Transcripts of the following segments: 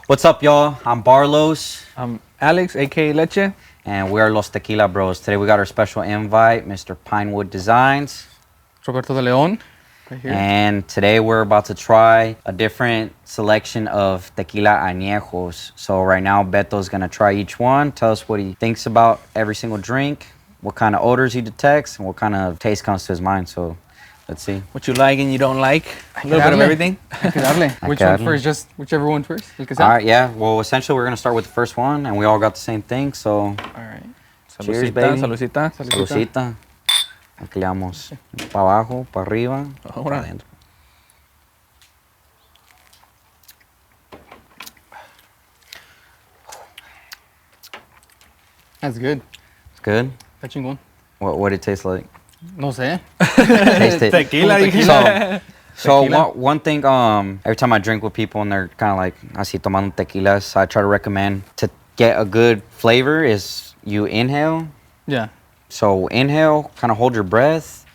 What's up, y'all? I'm Barlos, I'm Alex, aka Leche. and we are Los Tequila Bros. Today we got our special invite, Mr. Pinewood Designs. Roberto de León, right here. And today we're about to try a different selection of tequila añejos. So right now Beto's gonna try each one, tell us what he thinks about every single drink, what kind of odors he detects, and what kind of taste comes to his mind. So let's see. What you like and you don't like. A little bit of everything. Which one first? Just whichever one first. All right, yeah. Well, essentially we're gonna start with the first one, and we all got the same thing. So All right. cheers, baby. Salucita. Salucita. Aquí le damos para abajo, para arriba, Ahora. para adentro. That's good. It's good. Está chingón. What did it taste like? No sé. Taste it. Tequila. So Tequila. one thing, every time I drink with people and they're kind of like así tomando tequilas, I try to recommend to get a good flavor is you inhale. Yeah. So inhale, kind of hold your breath,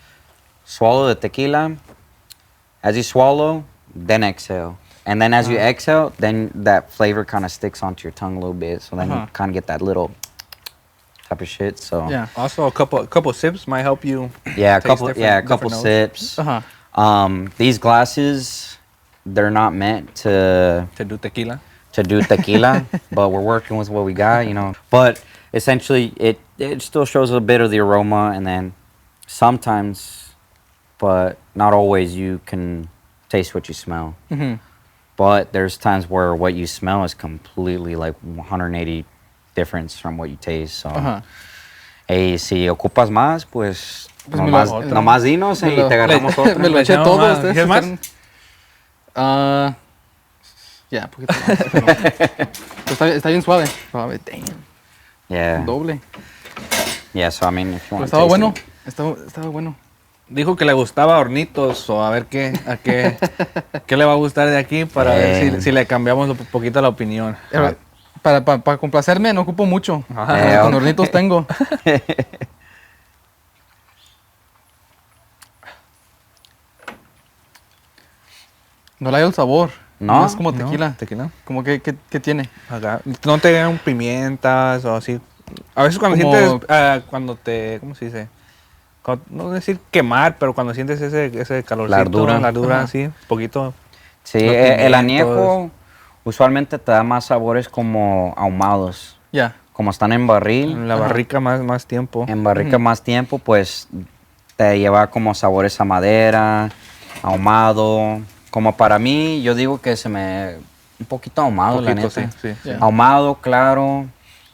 swallow the tequila. As you swallow, then exhale. And then as you exhale, then that flavor kind of sticks onto your tongue a little bit. So then you kind of get that little type of shit. So Yeah. Also, a couple sips might help you. yeah, a taste couple different notes. sips. Uh-huh. These glasses, they're not meant to To do tequila. do tequila, but we're working with what we got, you know. But essentially, it still shows a bit of the aroma, and then sometimes, but not always, you can taste what you smell. Mm-hmm. But there's times where what you smell is completely like 180 difference from what you taste. So, hey, si ocupas más, pues Pues nomás dinos y te agarramos otro. Me lo eché echamos todo. más. ¿Ustedes ¿Quieres más? Ya, un poquito más. Pero está bien suave. Suave, damn. Yeah. Doble. Yeah, so I mean, if you Pero want estaba to bueno. Estaba bueno. Dijo que le gustaba hornitos o a ver qué le va a gustar de aquí para ver si le cambiamos un poquito la opinión. Para complacerme no ocupo mucho. Con hornitos tengo. No le hay el sabor. ¿No? Es como tequila. Tequila. Como que tiene. Acá. No te dan pimientas o así. A veces cuando Como- sientes, ¿cómo se dice? No decir quemar, pero cuando sientes ese calorcito, la ardura, así, un poquito. Sí, los el pimientos. añejo usualmente te da más sabores como ahumados. Ya. Como están en barril, En la barrica más tiempo. en barrica más tiempo, pues te lleva como sabores a madera, ahumado. Como para mí, yo digo que se me... Un poquito ahumado, la Poquito, neta. sí. Ya. Ahumado, claro,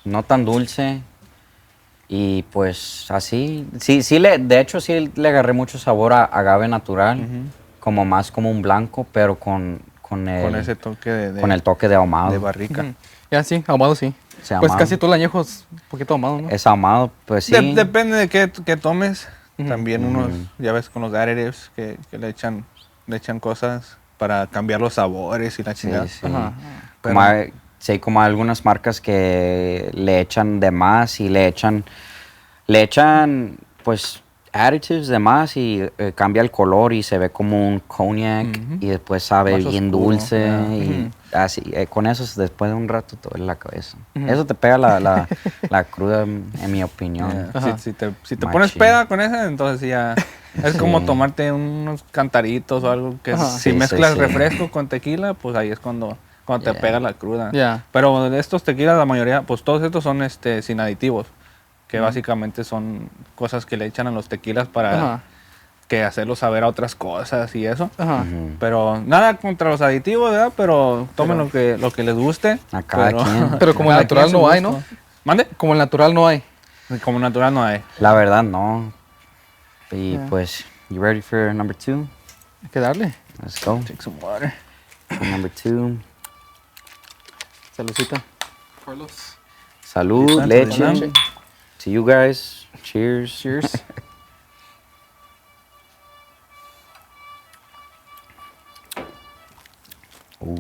no tan dulce. Y pues así, de hecho sí le agarré mucho sabor a agave natural, como más como un blanco, pero con Con ese toque con el toque de ahumado. de barrica. Ya, sí, ahumado sí. Sí, Pues ahumado. casi todo el añejo es un poquito ahumado, ¿no? Es ahumado, pues sí. Depende de qué tomes. También unos, ya ves, con los additives que le echan cosas para cambiar los sabores y la chingada. Sí. Ajá. Como hay como algunas marcas que le echan de más y le echan pues additives de más y cambia el color y se ve como un cognac y después sabe Más bien oscuro, dulce y así. Con eso después de un rato te duele la cabeza. Eso te pega la cruda, en mi opinión. Yeah. Si te Machín. pones peda con esa, entonces ya es como Sí. tomarte unos cantaritos o algo que Ajá. si Sí, mezclas sí. refresco con tequila, pues ahí es cuando te Yeah. pega la cruda. Ya. Pero de estos tequilas, la mayoría, pues todos estos son sin aditivos, que básicamente son cosas que le echan a los tequilas para Ajá. que hacerlos saber a otras cosas y eso. Ajá. Pero nada contra los aditivos, ¿verdad? Pero tomen lo que les guste. A cada quien. Pero como el cada natural quien su no hay, gusto. ¿no? ¿Mande? Como el natural no hay. Como natural no hay. La verdad, no. Y Yeah. pues, you ready for number 2? Hay que darle. Let's go. Take some water. For number 2. Saludcita. Carlos. Salud, Salud, leche. leche. To you guys. Cheers. Cheers. Ooh.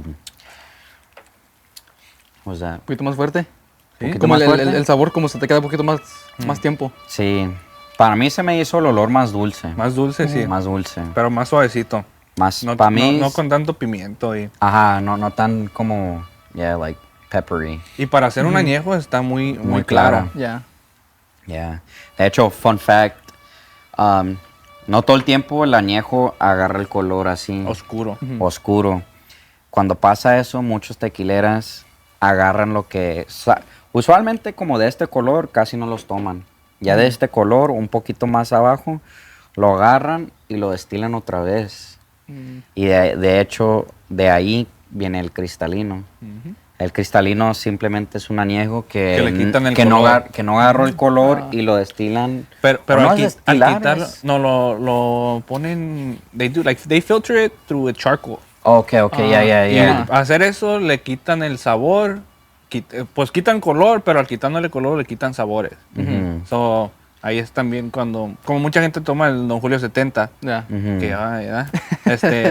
What's that? Un poquito más fuerte. Sí. poquito Como más el fuerte. sabor como se te queda un poquito más tiempo. Sí. Para mí se me hizo el olor más dulce. Más dulce, sí. Más dulce. Pero más suavecito. Más, No, para mí... no con tanto pimiento y... Ajá, no tan como Yeah, like peppery. Y para hacer un añejo está muy Muy claro. claro. Yeah. Yeah. De hecho, fun fact, no todo el tiempo el añejo agarra el color así Oscuro. oscuro. Cuando pasa eso, muchos tequileras agarran lo que... usualmente como de este color casi no los toman. Ya de este color, un poquito más abajo, lo agarran y lo destilan otra vez. Y de hecho, de ahí viene el cristalino. El cristalino simplemente es un añejo que le quitan el no, color. que no agarró el color y lo destilan. Pero no al, es al destilar, quitarlo, es- no lo ponen, they filter it through a charcoal. Ok, ya. Y al hacer eso le quitan el sabor, pues quitan color, pero al quitándole color le quitan sabores. So, ahí es también cuando, como mucha gente toma el Don Julio 70, Yeah. que ¿verdad?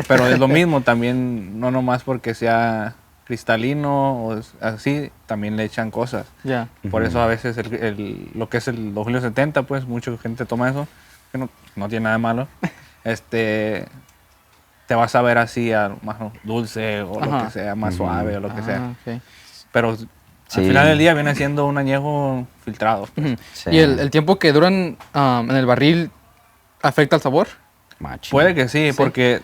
Pero es lo mismo también, no nomás porque sea cristalino o así, también le echan cosas. Yeah. Por eso a veces lo que es el Don Julio 70, pues mucha gente toma eso, que no tiene nada de malo. Te vas a ver así más dulce o lo que sea, más suave o lo que sea. Okay. Pero Sí. al final del día viene siendo un añejo filtrado. Sí. ¿Y el tiempo que duran en el barril afecta el sabor? Machín. Puede que sí, porque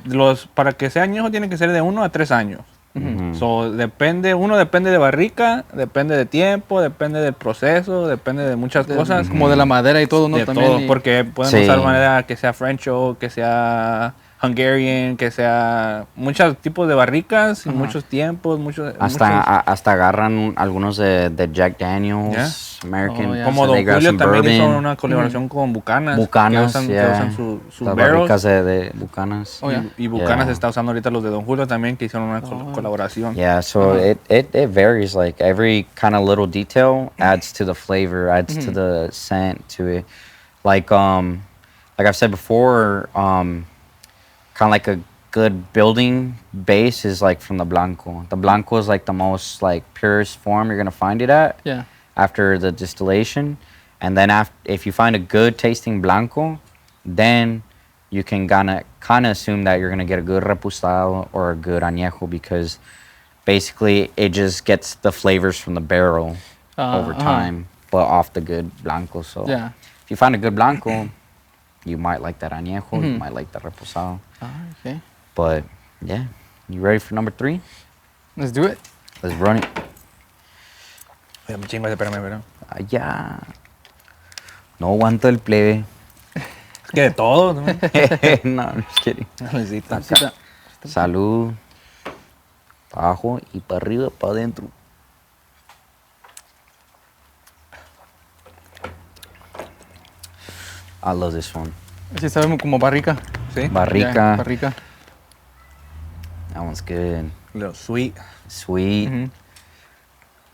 para que sea añejo tiene que ser de 1 a 3 años. So, depende de barrica, depende de tiempo, depende del proceso, depende de muchas cosas. Como de la madera y todo, ¿no? De También. todo, porque pueden Sí. usar madera que sea French oak, que sea Hungarian, que sea muchos tipos de barricas, y muchos tiempos, Hasta agarran algunos de Jack Daniels, American. Oh, yeah. como so Don they grab Julio some también hizo bourbon. una colaboración con Bucanas. Bucanas, que yeah. usan sus Las barrels. barricas de Bucanas. Oh, yeah. Y Bucanas Yeah. está usando ahorita los de Don Julio también, que hicieron una colaboración. Yeah, so it varies. Like every kind of little detail adds to the flavor, adds to the scent to it. Like I've said before, kind of like a good building base is like from the blanco. The blanco is like the most like purest form you're gonna find it at Yeah. after the distillation, and then if you find a good tasting blanco, then you can kind of assume that you're gonna get a good reposado or a good añejo, because basically it just gets the flavors from the barrel over time, but off the good blanco. So Yeah. if you find a good blanco, you might like that añejo, you might like that reposado. Okay. But yeah, you ready for number 3? Let's do it. Let's run it. Chingo, espérame, pero. Allá. No aguanto el plebe. Es que de todo, ¿no? No, I'm just kidding. Necesita. Acá. Salud. Para abajo y para arriba, para adentro. I love this one. Sí, sabe como barrica. Sí. Barrica. Yeah, barrica. That one's good. Little sweet. Sweet.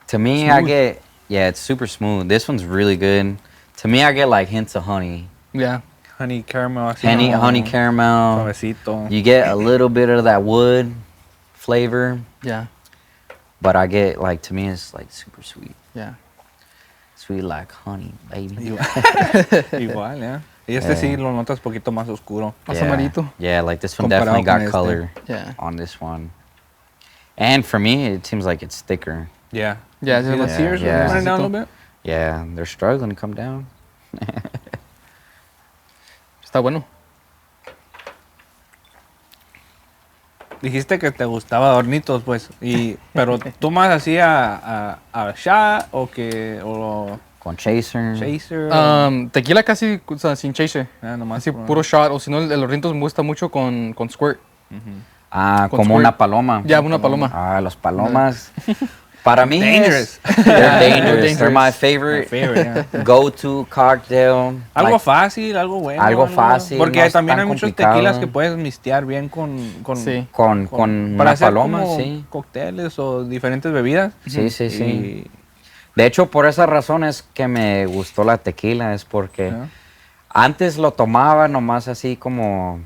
To me, I get, it's super smooth. This one's really good. To me, I get like hints of honey. Yeah. Honey caramel. Así Honey caramel. Suavecito. You get a little bit of that wood flavor, Yeah. but I get like, to me, it's like super sweet. Yeah. Sweet like honey, baby. Igual, ya. Y sí lo notas poquito más oscuro. Más amarito. Yeah, like this one Comparado definitely con got este. color Yeah. on this one. And for me, it seems like it's thicker. Yeah. Yeah, See the yeah, tears yeah. running down a little bit? Yeah, they're struggling to come down. Está bueno. Dijiste que te gustaba hornitos, pues. Pero tú más así a shot o Con chaser. chaser. Tequila casi o sea, sin chaser. Nomás Así puro shot. O si no, el hornitos me gusta mucho con squirt. Ah, Con como squirt. una paloma. Ya, una paloma. Ah, los palomas. Para mí Dangerous. They're dangerous. They're my Dangerous. favorite Yeah. go-to cocktail. Algo Like, fácil, algo bueno. Algo fácil, Porque no es también tan hay muchos complicado. tequilas que puedes mistear bien con Sí. con para una hacer paloma, como sí. cócteles o diferentes bebidas. Sí, sí, sí. Y- De hecho, por esa razón es que me gustó la tequila, es porque Ajá. antes lo tomaba nomás así como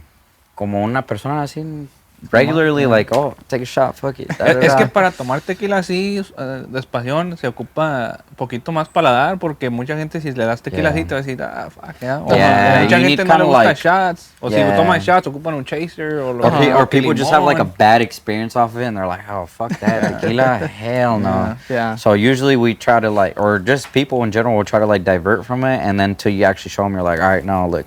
una persona así regularly, like, oh, take a shot, fuck it. Es que para tomar tequila así, despación, se ocupa un poquito más paladar, porque mucha gente si le das tequila así te va a decir, fuck, yeah. Yeah, Mucha you gente need no le kinda gusta like- shots, o si Yeah. toman shots, ocupan un chaser, o lo Or people just have like a limón. bad experience off of it, and they're like, "Oh, fuck that tequila, hell no." Yeah. So usually we try to like, or just people in general will try to like divert from it, and then till you actually show them, you're like, "All right, no, look,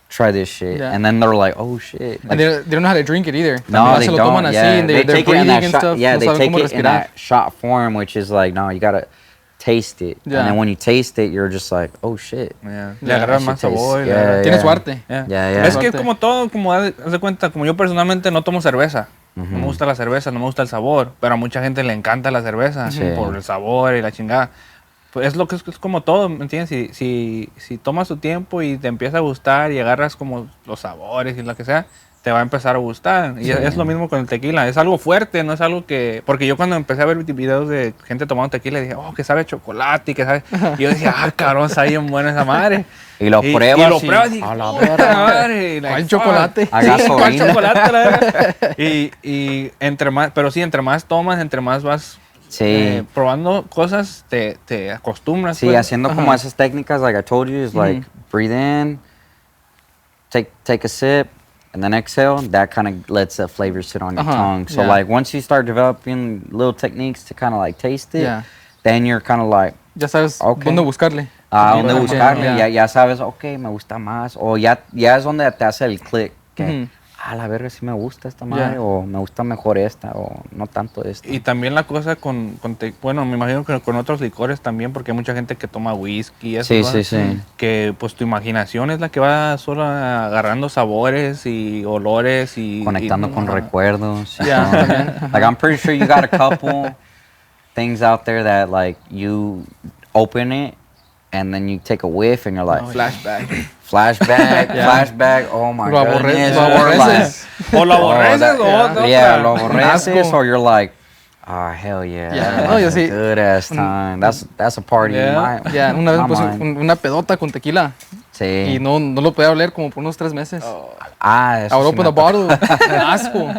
try this shit," Yeah. and then they're like, "Oh shit." And they don't know how to drink it either. No, También they se lo don't. toman así, Yeah, and they they're take it in breathing that and shot. stuff. Yeah, no they saben take cómo it in respirar. that shot form, which is like, no, you gotta taste it. Yeah. And then when you taste it, you're just like, oh shit. Yeah. Le Yeah, agarras that más shit tastes- sabor. yeah, Tiene yeah. suerte. Yeah. Yeah, yeah. Es que Suerte. como todo, como haz de cuenta, como yo personalmente no tomo cerveza. No me gusta la cerveza, no me gusta el sabor, pero a mucha gente le encanta la cerveza Sí. por el sabor y la chingada. Pues es lo que es como todo, ¿me entiendes? Si tomas tu tiempo y te empieza a gustar y agarras como los sabores y lo que sea, te va a empezar a gustar. Y es lo mismo con el tequila. Es algo fuerte, no es algo que... Porque yo cuando empecé a ver videos de gente tomando tequila, dije, oh, que sabe a chocolate, que sabe... Y yo decía, cabrón, está bien buena esa madre. Y lo pruebas Y lo y- pruebas y... a la "Puta verga". madre, ¿Cuál fuck. chocolate? A Sí, ¿cuál gasolina. chocolate, la verga? Y entre más... Pero sí, entre más tomas, entre más vas... Sí. probando cosas, te acostumbras. Sí, pues. haciendo como esas técnicas, like I told you, is like breathe in, take a sip, and then exhale. That kind of lets the flavor sit on your tongue. So yeah. like once you start developing little techniques to kind of like taste it, Yeah. then you're kind of like, Ya sabes Okay. dónde buscarle. ¿dónde Yeah. buscarle? Yeah. Ya sabes, ok, me gusta más. O ya es donde te hace el click. Que, la verga, sí me gusta esta madre. Yeah. O me gusta mejor esta. O no tanto esta. Y también la cosa bueno, me imagino que con otros licores también, porque hay mucha gente que toma whisky y eso, Sí, ¿va? sí, sí. Que pues tu imaginación es la que va solo agarrando sabores y olores y... Conectando y- con ajá. recuerdos. you Yeah, know? también. Like I'm pretty sure you got a couple things out there that like you open it and then you take a whiff and you're like Flashback. flashback, flashback. Oh my Lo goodness. lo Or aborreces. O lo oh, aborreces that- o otra. yeah, lo aborreces Asco. or you're like, oh hell yeah, Yeah. that's No, yo a sí. good ass time. That's a party in Yeah. my Ya, una vez my me puse mind. una pedota con tequila Sí. y no lo podía oler como por unos 3 meses. Ah, eso I would sí open me the bottle. Asco.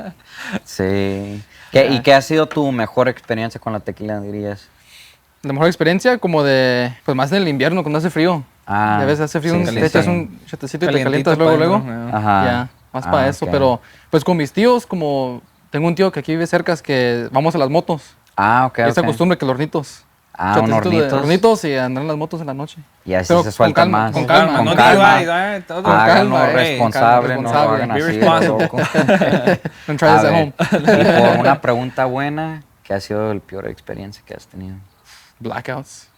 Sí. ¿Y qué ha sido tu mejor experiencia con la tequila, dirías? La mejor experiencia como de, pues más en el invierno cuando hace frío. Ah, Ya ves, hace frío, sí, te sí, echas sí. un chatecito y te Calientito calientas luego, para luego. adentro, Ajá. Ya, más para eso. ok. Pero pues con mis tíos, como tengo un tío que aquí vive cerca, es que vamos a las motos. Ah, ok, Y esta ok. costumbre que los hornitos. Ah, un Chatecitos de hornitos. hornitos y andar en las motos en la noche. Y así Pero se con sueltan calma, más. con calma. No con te calma. ayudes, todo. Háganlo calma, responsable, no lo responsable. hagan Be así. responsible. loco. Don't try A this at ver, home. y por una pregunta buena, ¿qué ha sido el peor experiencia que has tenido? Blackouts.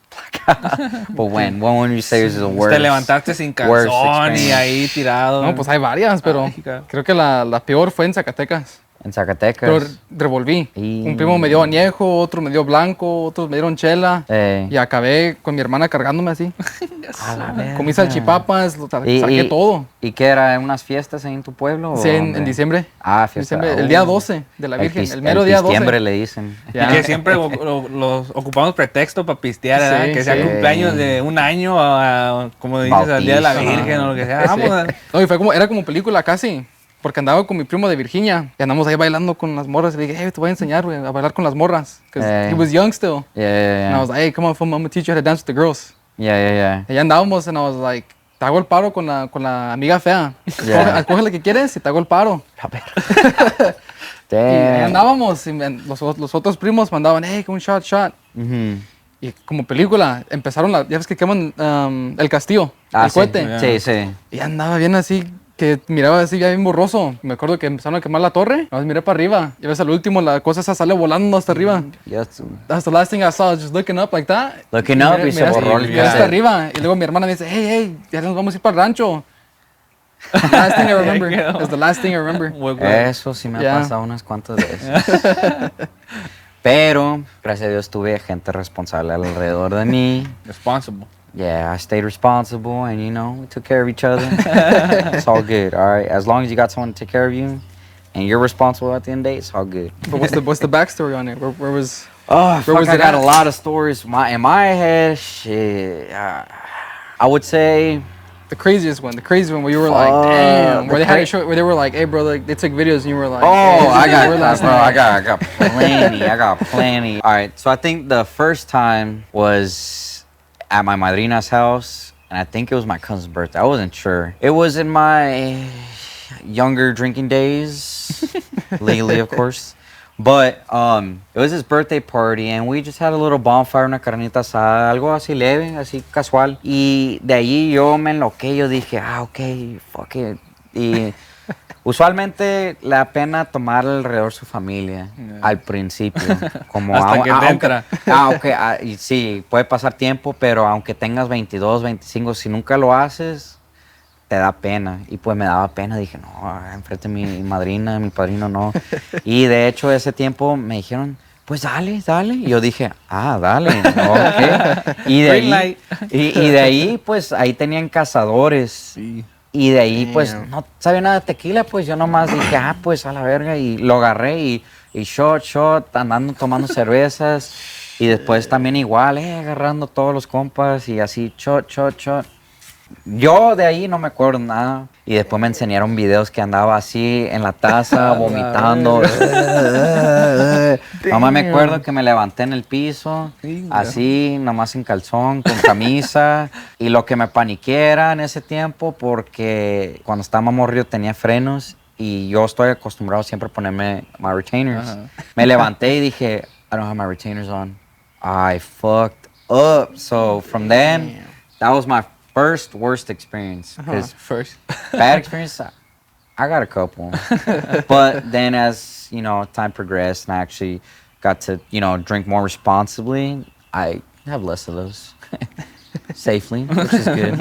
But when would you say is the worst? Te levantaste sin worst calzón y experience? ahí tirado. No, pues hay varias, pero Ay, hija. creo que la peor fue en Zacatecas. En Zacatecas. Pero revolví. Y- Un primo me dio añejo, otro me dio blanco, otros me dieron chela. Y acabé con mi hermana cargándome así. A la verga. Comí salchipapas, saqué todo. ¿Y qué era? ¿Unas fiestas ahí en tu pueblo? Sí, o en dónde? diciembre. Ah, fiesta. Diciembre, el día 12 de la Virgen, el mero día 12. diciembre le dicen. Ya. Y que siempre los ocupamos pretexto para pistear, ¿verdad? Sí, Que sea sí. cumpleaños de un año, como dices, al día de la Bautizo. Virgen o lo que sea. Sí. Vamos a... No, y era como película casi. Porque andaba con mi primo de Virginia y andamos ahí bailando con las morras. Y le dije, hey, te voy a enseñar, güey, a bailar con las morras. Because he was young still. Yeah, And I was like, hey, come on, I'm gonna teach you how to dance with the girls. yeah. Y allá andábamos, and I was like, te hago el paro con la amiga fea. Yeah. Escoge la que quieres y te hago el paro. Y ahí Damn. andábamos, y los otros primos mandaban, hey, un shot. Mhm. Y como película, empezaron, ya ves que queman el castillo, Ah, el cohete. Sí, sí. Y andaba bien así, que miraba así ya bien borroso. Me acuerdo que empezaron a quemar la torre, nada más miré para arriba. Y ves al último, la cosa esa sale volando hasta arriba. Yes. That's the last thing I saw, just looking up like that. Looking up y se borró el Miré hasta cassette. arriba. Y luego mi hermana me dice, hey, ya nos vamos a ir para el rancho. Last thing I remember. That's the last thing I remember. Eso sí me ha Yeah. pasado unas cuantas veces. Pero, gracias a Dios, tuve gente responsable alrededor de mí. Responsible. Yeah, I stayed responsible and, we took care of each other. It's all good, all right? As long as you got someone to take care of you and you're responsible at the end of the day, it's all good. But what's the backstory on it? Where was... Oh, fuck, was I it got at? a lot of stories. In my head, shit. I would say The craziest one where you were like, damn, where they had to show, where they were like, hey, bro, like they took videos and you were like, Oh, hey, I got, where last bro, night? I got plenty. I got plenty. All right, so I think the first time was at my madrina's house, and I think it was my cousin's birthday. I wasn't sure. It was in my younger drinking days, legally, of course. But it was his birthday party, and we just had a little bonfire, una carnita asada, algo así leve, así casual. Y de ahí yo me enloqué, yo dije, ok, fuck it. Y usualmente le da pena tomar alrededor su familia al principio. Como Hasta que te entra. Y sí, puede pasar tiempo, pero aunque tengas 22, 25, si nunca lo haces, te da pena. Y pues me daba pena, dije, no, enfrente de mi madrina, mi padrino, no. Y de hecho ese tiempo me dijeron, pues dale, dale. Y yo dije, dale, ok. Y de Green ahí, light. y de ahí, pues ahí tenían cazadores. Sí. Y de ahí, pues, no sabía nada de tequila, pues yo nomás dije, pues a la verga, y lo agarré y shot, andando tomando cervezas. Y después también igual, agarrando todos los compas y así, shot. Yo de ahí no me acuerdo nada. Y después me enseñaron videos que andaba así en la taza, vomitando. Nomás me acuerdo que me levanté en el piso, así, nomás en calzón, con camisa. Y lo que me paniqué era en ese tiempo, porque cuando estaba morrido tenía frenos. Y yo estoy acostumbrado siempre a ponerme my retainers. Me levanté y dije, I don't have my retainers on. I fucked up. So from then, that was my first worst experience. Because First. bad experience, I got a couple. But then as, time progressed and I actually got to, drink more responsibly, I have less of those. Safely, which is good.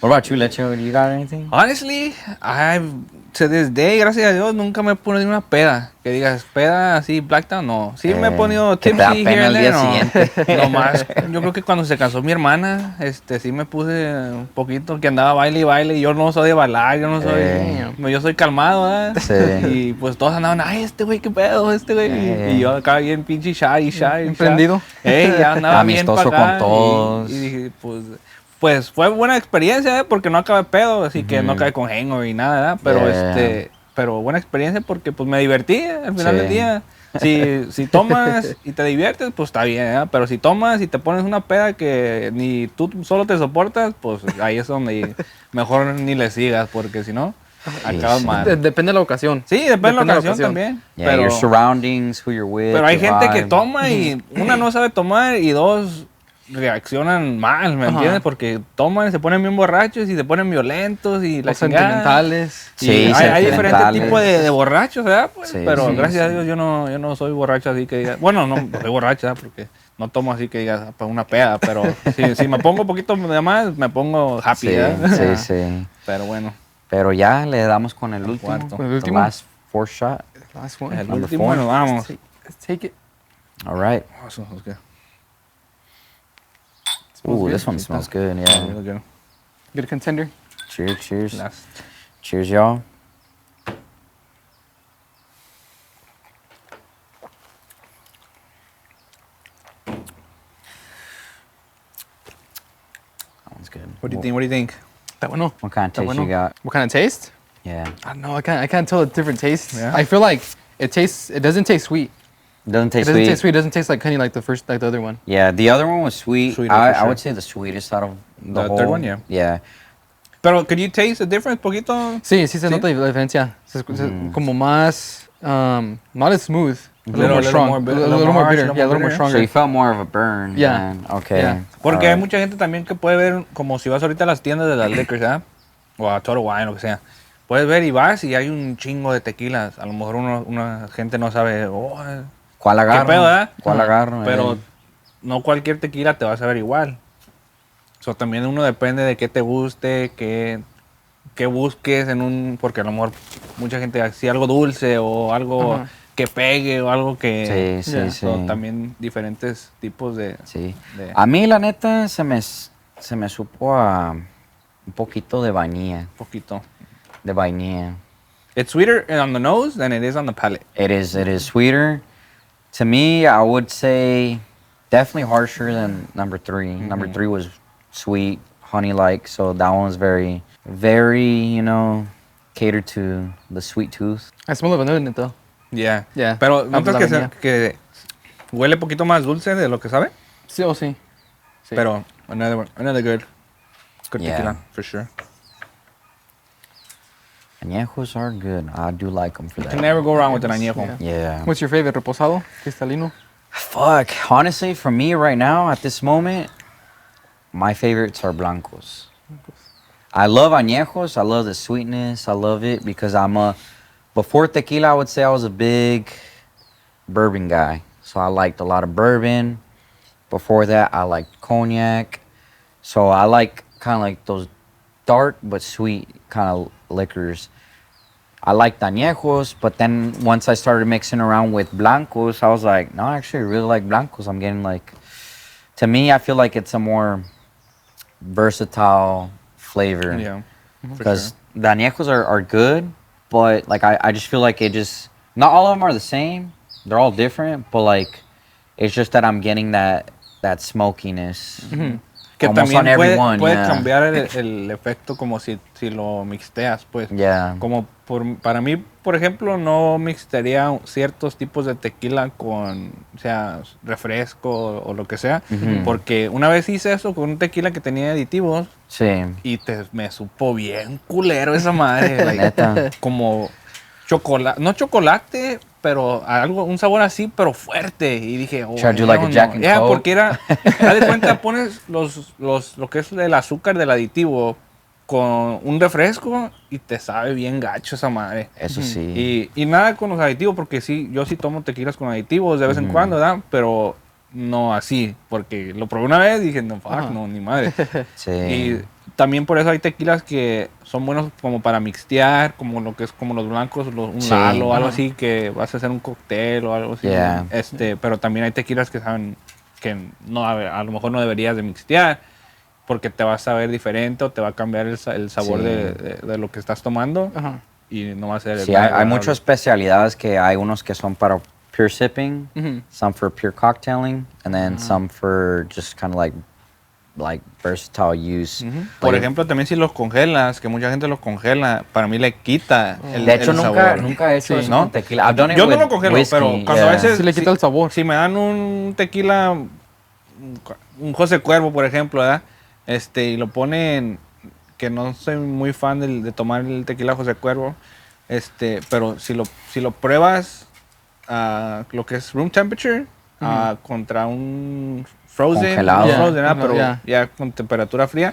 What about you, Lecho? You got anything? Honestly, to this day, gracias a Dios, nunca me he ponido una peda. Que digas, peda así, blackdown, no. Sí me he ponido que te da tipsy pena here and el día there, siguiente. no. Nomás, yo creo que cuando se casó mi hermana, sí me puse un poquito, que andaba baile y baile, y yo no soy de bailar, yo soy calmado, ¿verdad? Sí. Y pues todos andaban, ay, este güey, qué pedo, este güey. Y yo acá bien pinche shy. Prendido. Ya andaba bien Amistoso pa' acá, con todos. Y dije, pues fue buena experiencia, porque no acabé pedo, así que no acabé con hangover y nada, ¿verdad? Pero pero buena experiencia porque pues me divertí al final del día. Si tomas y te diviertes, pues está bien, ¿verdad? Pero si tomas y te pones una peda que ni tú solo te soportas, pues ahí es donde mejor ni le sigas, porque si no, acabas mal. Depende de la ocasión. Sí, depende de la ocasión también. Yeah, your surroundings, who you're with. Pero hay your gente que vibe. toma y una no sabe tomar y dos reaccionan mal, ¿me entiendes? Porque toman, se ponen bien borrachos y se ponen violentos y la O chingada. sentimentales. Y Sí, hay diferentes sentimentales. tipos de borrachos, ¿verdad? Pues, Sí, pero sí, gracias a Dios yo no soy borracho así que diga. Bueno, no soy borracho, ¿verdad? Porque no tomo así que digas para una peda, pero si me pongo un poquito de más, me pongo happy, ¿verdad? Sí. Pero bueno. Pero ya le damos con el último. cuarto. Con el The último. last fourth shot. Last one. El Number último, 4. bueno, vamos. Let's take it. All right. Awesome, okay. Ooh, this one smells good. Yeah. Okay. Good contender. Cheers. Last. Cheers, y'all. That one's good. What do you think? Está bueno. What kind of taste you got? What kind of taste? Yeah. I don't know. I can't tell the different tastes. Yeah? I feel like it doesn't taste sweet. It doesn't taste It doesn't sweet. taste sweet. It doesn't taste like honey like the other one. Yeah, the other one was sweet. Sweeter, for I sure. would say the sweetest out of the The whole. third one, yeah. Yeah. Pero, could you taste the difference poquito? Sí, se nota la diferencia. Como más, not as smooth. A little more strong. A little more bitter. Yeah, a little more So stronger. you felt more of a burn. Yeah. than- okay. Yeah. Porque All hay right. mucha gente también que puede ver, como si vas ahorita a las tiendas de las liquors, ¿verdad? O a Total Wine, lo que sea. Puedes ver y vas y hay un chingo de tequilas. A lo mejor una gente no sabe, ¿Cuál agarro? ¿qué pedo, verdad? ¿Cuál agarro? Pero no cualquier tequila te va a saber igual. So, también uno depende de qué te guste, qué busques en un... Porque a lo mejor mucha gente así algo dulce o algo que pegue o algo que... Sí, Yeah. sí. So, también diferentes tipos de... Sí. de- A mí, la neta, se me supo a un poquito de vainilla. poquito. De vainilla. It's sweeter on the nose than it is on the palate. It is sweeter. To me, I would say definitely harsher than number 3. Number 3 was sweet, honey-like. So that one's very, very, catered to the sweet tooth. I smell the vanilla in it though. Yeah. Yeah. Pero Ah, notas pues la vainilla. que huele poquito más dulce de lo que sabe. Sí o sí. Sí. Pero another good Yeah. tequila for sure. Añejos are good. I do like them for You can that. never go wrong with an añejo. Yeah. What's your favorite? Reposado? Cristalino? Fuck. Honestly, for me right now, at this moment, my favorites are blancos. I love añejos. I love the sweetness. I love it because before tequila, I would say I was a big bourbon guy. So I liked a lot of bourbon. Before that, I liked cognac. So I like kind of like those dark but sweet kind of liquors. I liked añejos, but then once I started mixing around with blancos, I was like, no, I actually really like blancos. I'm getting to me, I feel like it's a more versatile flavor. Yeah. Because the añejos are good, but I just feel like not all of them are the same. They're all different, but it's just that I'm getting that smokiness. Que Almost también on every one, puede yeah. cambiar el efecto como si lo mixteas, pues. Yeah. Como para mí, por ejemplo, no mixtearía ciertos tipos de tequila con, o sea, refresco o lo que sea. Porque una vez hice eso con un tequila que tenía aditivos Sí. y me supo bien culero esa madre. Neta. Como chocolate, no chocolate, pero un sabor así, pero fuerte. Y dije, oh, Try to do like a Jack and Coke. porque haz de cuenta, pones lo que es el azúcar del aditivo con un refresco y te sabe bien gacho esa madre. Eso sí. Y nada con los aditivos, porque sí, yo sí tomo tequilas con aditivos de vez en cuando, ¿verdad? Pero no así, porque lo probé una vez y dije, no, fuck, no, ni madre. Sí. Y también por eso hay tequilas que son buenos como para mixtear, como lo que es como los blancos, un Sí. Lalo o algo así, que vas a hacer un cóctel o algo así. Yeah. Pero también hay tequilas que saben que no, a lo mejor no deberías de mixtear porque te va a saber diferente o te va a cambiar el sabor Sí. de lo que estás tomando Ajá. y no va a ser Sí, hay muchas especialidades que hay unos que son para pure sipping, some for pure cocktailing, and then some for just kind of like versatile use. Por Like, ejemplo, también si los congelas, que mucha gente los congela, para mí le quita de hecho, el sabor. nunca he hecho Sí. eso ¿No? con tequila. I've done it Yo no with lo congelo, whiskey, pero cuando a veces Sí le quita el sabor. Si me dan un tequila, un José Cuervo, por ejemplo, ¿verdad? Y lo ponen, que no soy muy fan de tomar el tequila José Cuervo, pero si lo pruebas a lo que es room temperature contra un frozen, Congelado. no frozen, Yeah. pero Yeah. ya con temperatura fría,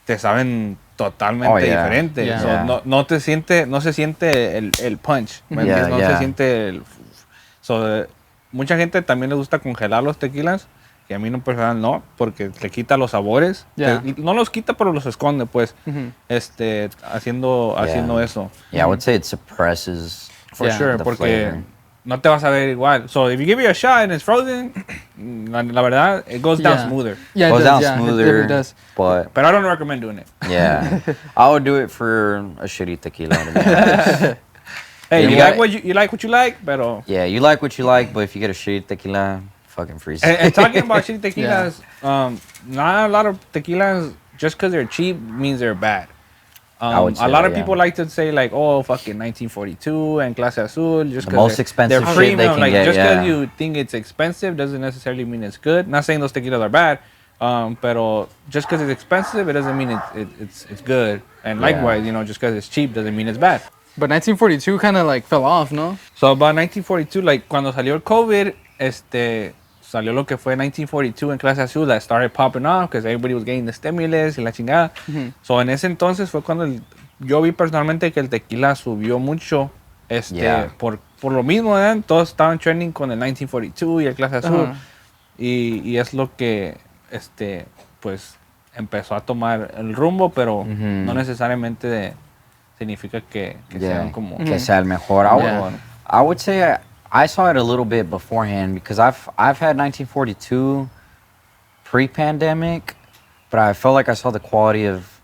te saben totalmente Oh, yeah. diferente. Yeah. So, Yeah. no se siente el punch, ¿me Yeah, entiendes? No yeah. se siente el... mucha gente también le gusta congelar los tequilas, y a mí no personal no, porque le quita los sabores. Yeah. No los quita, pero los esconde, pues, haciendo eso. Yeah, I would say it suppresses For Yeah. sure, the porque flavor. no te vas a ver igual. So, if you give it a shot and it's frozen, la verdad, it goes down Yeah. smoother. Yeah, it Goes does, down yeah, it smoother, really does. but But I don't recommend doing it. yeah, I would do it for a shitty tequila. To be honest. Hey, Yeah, you you like got- what you like, pero... Yeah, you like what you like, but if you get a shitty tequila, fucking freeze. And talking about shitty tequilas, not a lot of tequilas, just because they're cheap, means they're bad. I would A say lot that, of people yeah. like to say like, oh, fucking 1942 and Clase Azul, just The because most expensive they're shit they premium. can Like get, just because yeah. you think it's expensive doesn't necessarily mean it's good. Not saying those tequilas are bad, pero just because it's expensive, it doesn't mean it's good. And Yeah. likewise, just because it's cheap doesn't mean it's bad. But 1942 kind of fell off, no? So about 1942, like cuando salió el COVID, salió lo que fue 1942 en Clase Azul, that started popping off because everybody was getting the stimulus y la chingada. So en ese entonces fue cuando yo vi personalmente que el tequila subió mucho, Yeah. por lo mismo, ¿eh? Todos estaban trending con el 1942 y el Clase Azul. Y es lo que, pues, empezó a tomar el rumbo, pero no necesariamente significa que sean como... Que sea el mejor. I would say I saw it a little bit beforehand because I've had 1942 pre-pandemic, but I felt like I saw the quality of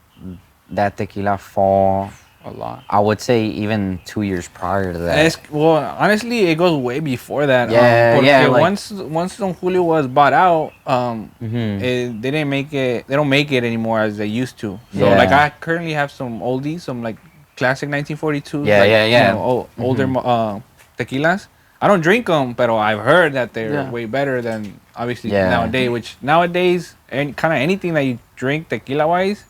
that tequila fall A lot. I would say even 2 years prior to that. Well, honestly, it goes way before that. Yeah, porque yeah, like- once Don Julio was bought out, Mhm. they didn't make it. They don't make it anymore as they used to. So Yeah. like I currently have some oldies, some like classic 1942s. Yeah, like, yeah, yeah. You know, older tequilas. I don't drink them, but I've heard that they're way better than obviously Yeah. nowadays. Which nowadays, and kind of anything that you drink tequila wise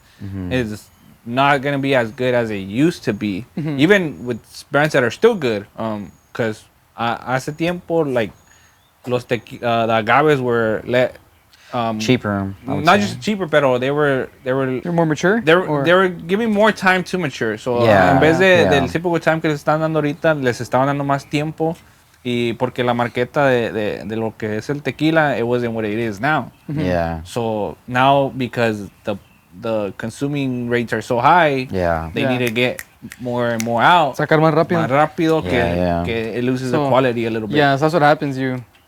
is not gonna be as good as it used to be. Even with brands that are still good. Because hace tiempo, like the agaves were Cheaper. I would not say. just cheaper, pero they were They're more mature? they Or- were giving more time to mature. So Yeah, en vez yeah. del typical time que les están dando ahorita, les estaban dando más tiempo. Y porque la marqueta de lo que es el tequila, it wasn't what it is now. Yeah. So now because the consuming rates are so high, Yeah. they Yeah. need to get more and more out. Sacar más rápido. Más rápido Yeah. que it loses the So, quality a little bit. Yeah, so that's what happens.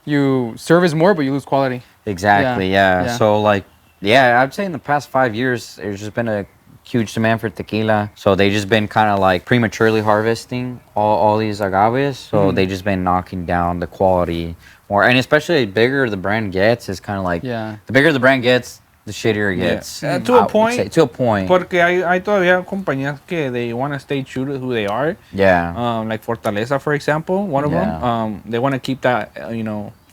You service more, but you lose quality. Exactly. Yeah, Yeah. yeah. So like, yeah, I'd say in the past 5 years, there's just been a huge demand for tequila. So they just been kind of like prematurely harvesting all these agaves. So they just been knocking down the quality more, and especially the bigger the brand gets, it's kind of like Yeah. the bigger the brand gets, the shittier it gets. Yeah. To I a would point. say. To a point. Porque hay todavía compañías que they want to stay true to who they are. Yeah. Like Fortaleza, for example, one of Yeah. them. They want to keep that,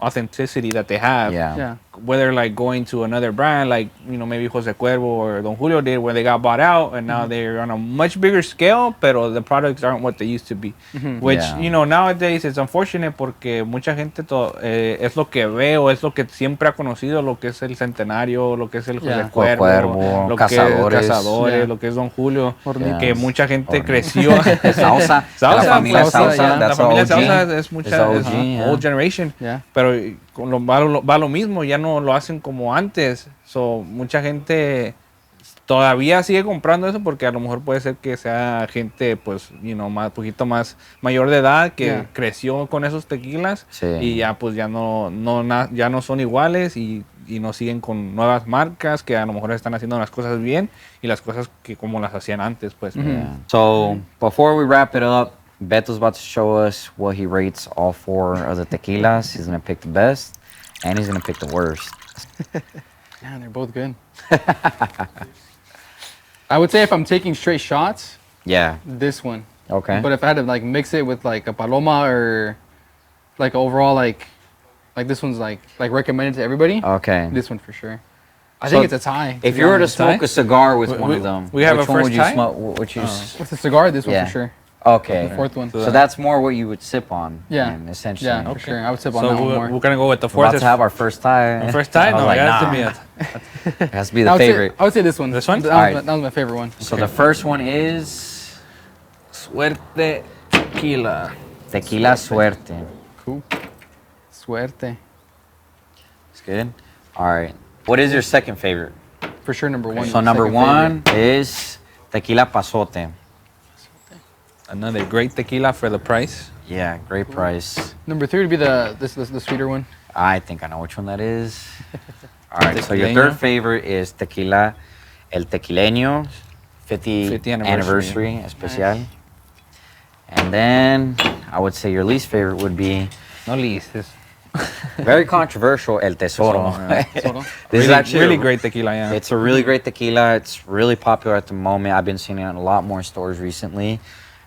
authenticity that they have. Yeah. Yeah. Whether like going to another brand, like maybe Jose Cuervo or Don Julio did, where they got bought out and now they're on a much bigger scale, pero the products aren't what they used to be. Which Yeah. nowadays it's unfortunate porque mucha gente es lo que ve o es lo que siempre ha conocido, lo que es el Centenario, lo que es el Jose Yeah. Cuervo, Cuervo, lo Cazadores. que es Cazadores, Yeah. lo que es Don Julio, Hornitos. que mucha gente Hornitos. creció. Salsa. Salsa, La familia pues, Salsa. yeah. la That's familia OG. Salsa es mucha It's OG, yeah. old generation, Yeah. pero va lo mismo, ya no lo hacen como antes. So, mucha gente todavía sigue comprando eso porque a lo mejor puede ser que sea gente pues más poquito más mayor de edad que Yeah. creció con esos tequilas Sí. y ya pues ya no son iguales y no siguen con nuevas marcas que a lo mejor están haciendo las cosas bien y las cosas que como las hacían antes pues. Yeah. So before we wrap it up, Beto's about to show us what he rates all 4 of the tequilas. He's gonna pick the best, and he's gonna pick the worst. Man, they're both good. I would say if I'm taking straight shots, Yeah. this one. Okay. But if I had to like mix it with like a Paloma or like overall like this one's like recommended to everybody, Okay. this one for sure. I So think it's a tie. If be you were to honest. smoke a cigar with one We- of them, we have which a one first would you tie? smoke? Which you? With a cigar, this one Yeah. for sure. Okay. The fourth one. So that's more what you would sip on. Yeah. then, essentially. Yeah, for sure. I would sip on So that one we're more. gonna go with the We're about fourth. to have our first tie. First time? I was No, like, it has to nah, be it has to be the I would favorite. Say, I would say this one. This one? That, Alright. that was my favorite one. So the first one is Suerte Tequila. Tequila Suerte. Cool. Suerte. It's good. All right. What is your second favorite? For sure, number one. So number Second one is Tequila Pasote. Another great tequila for the price. Yeah, great price. favorite. Number 3 would be the sweeter one. I think I know which one that is. All right, so your Tequileño. third favorite is Tequila El Tequileño 50th 50th anniversary especial. And then I would say your least favorite would be No least. It's very controversial El Tesoro. Tesoro. This is actually really great tequila, yeah. It's a really great tequila. It's really popular at the moment. I've been seeing it in a lot more stores recently,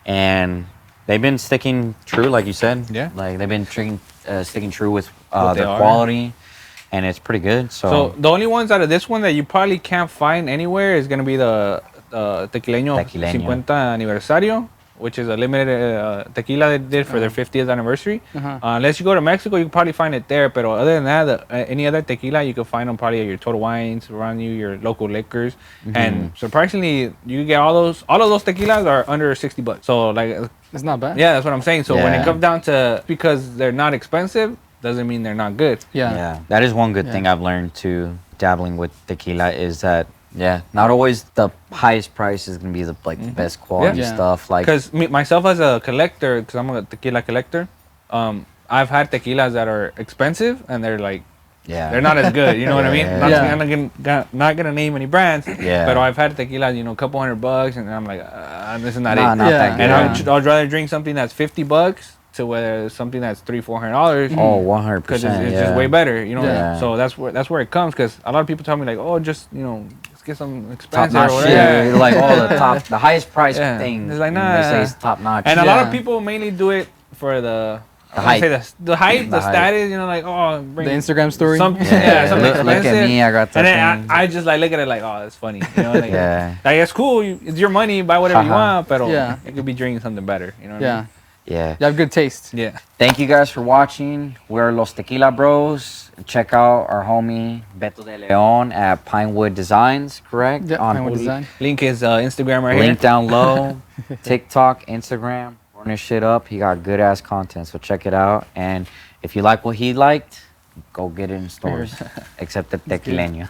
and they've been sticking true, like you said. Yeah. Like they've been sticking true with What they their are. quality, and it's pretty good. So the only ones out of this one that you probably can't find anywhere is gonna be the Tequileño Tequileño. 50 aniversario, which is a limited tequila they did for their 50th anniversary. Uh-huh. Unless you go to Mexico, you can probably find it there. But other than that, any other tequila, you can find them probably at your Total Wines around you, your local liquors. And surprisingly, you get all of those tequilas are under $60. So like, It's not bad. yeah, that's what I'm saying. So when Yeah. it comes down to because they're not expensive, doesn't mean they're not good. Yeah. that is one good Yeah. thing I've learned too, dabbling with tequila, is that not always the highest price is gonna be the best quality Yeah. stuff. Like Because myself as a collector, because I'm a tequila collector, I've had tequilas that are expensive and they're like they're not as good. You know what I mean? Yeah. I'm not gonna name any brands. Yeah. But I've had tequilas, a couple $100, and I'm like, I this is not Nah, it. not Yeah. that good. And I'd rather drink something that's $50 to whether something that's $300-$400. Oh, 100%. Because it's yeah. just way better, you know. Yeah. So that's where it comes. Because a lot of people tell me like, oh, just let's get some Top expensive notch or shit. whatever. You're like, oh, the highest price Yeah. thing. It's like, and nah. They say it's top notch. And a lot Yeah. of people mainly do it for the hype. the hype, The the hype. status. Like, oh, bring The Instagram story. something, Yeah, something look at expensive. me, I got that And then thing. I just like look at it like, oh, that's funny. Like, Yeah. like it's cool. It's your money. Buy whatever you Haha. want, but Yeah. you could be drinking something better. You know what I Yeah. mean? Yeah. You have good taste. Yeah. Thank you guys for watching. We're Los Tequila Bros. Check out our homie Beto de León at Pinewood Designs, correct? Yeah, On Pinewood Design. Link is Instagram right link here. down low. TikTok, Instagram. Run his shit up. He got good ass content, so check it out. And if you like what he liked, go get it in stores. Except the tequileño.